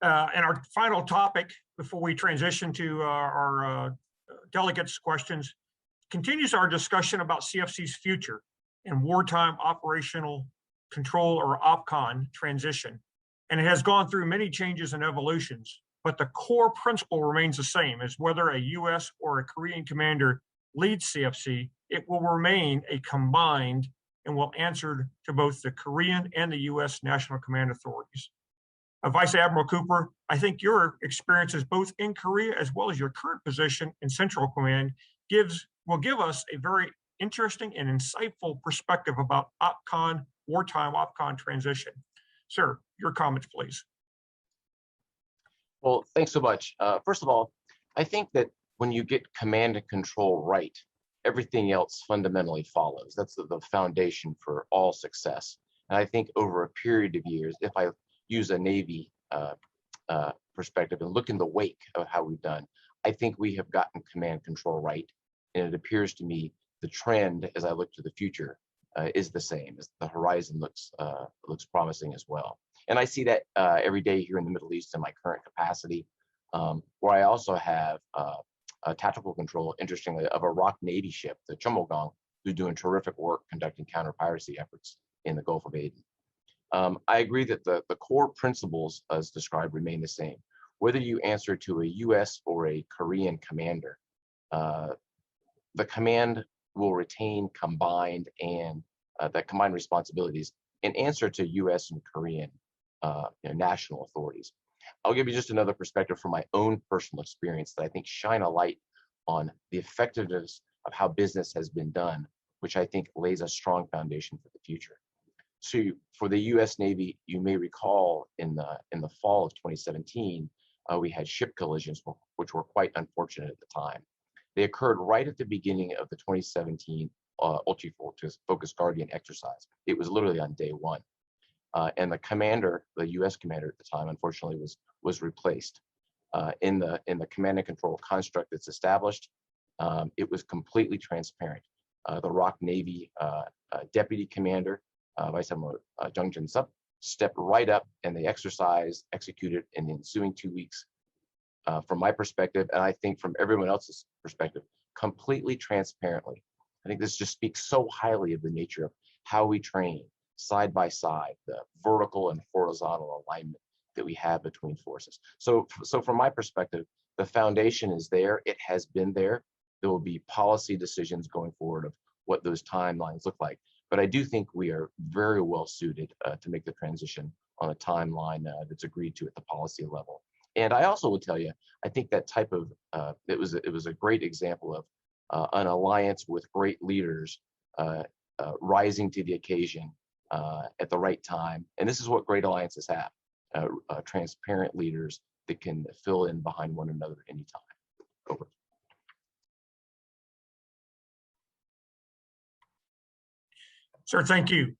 And our final topic before we transition to our delegates' questions continues our discussion about CFC's future and wartime operational control, or OPCON, transition. And it has gone through many changes and evolutions, but the core principle remains the same: as whether a US or a Korean commander leads CFC, it will remain a combined and will answer to both the Korean and the US National Command authorities. Vice Admiral Cooper, I think your experiences both in Korea as well as your current position in Central Command will give us a very interesting and insightful perspective about OPCON, wartime OPCON transition. Sir, your comments, please. Well, thanks so much. First of all, I think that when you get command and control right, everything else fundamentally follows. That's the foundation for all success. And I think over a period of years, if I use a Navy perspective and look in the wake of how we've done, I think we have gotten command control right. And it appears to me the trend, as I look to the future, is the same. As the horizon looks promising as well. And I see that every day here in the Middle East in my current capacity, where I also have a tactical control, interestingly, of a ROC Navy ship, the Chumulgong, who's doing terrific work conducting counter-piracy efforts in the Gulf of Aden. I agree that the core principles as described remain the same. Whether you answer to a US or a Korean commander, the command will retain combined and the combined responsibilities in answer to US and Korean national authorities. I'll give you just another perspective from my own personal experience that I think shine a light on the effectiveness of how business has been done, which I think lays a strong foundation for the future. So for the US Navy, you may recall in the fall of 2017, we had ship collisions, which were quite unfortunate at the time. They occurred right at the beginning of the 2017 Ultra-Focused Guardian exercise. It was literally on day one. And the commander, the US commander at the time, unfortunately was replaced. In the command and control construct that's established, it was completely transparent. The ROC Navy Deputy Commander, Vice Admiral Jung stepped right up, and the exercise executed in the ensuing 2 weeks. From my perspective, and I think from everyone else's perspective, completely transparently. I think this just speaks so highly of the nature of how we train side by side, the vertical and horizontal alignment that we have between forces. So from my perspective, the foundation is there. It has been there. There will be policy decisions going forward of what those timelines look like. But I do think we are very well suited to make the transition on a timeline that's agreed to at the policy level. And I also will tell you, I think that type of, it was a great example of an alliance with great leaders rising to the occasion at the right time. And this is what great alliances have, transparent leaders that can fill in behind one another anytime. Over. Sir, thank you.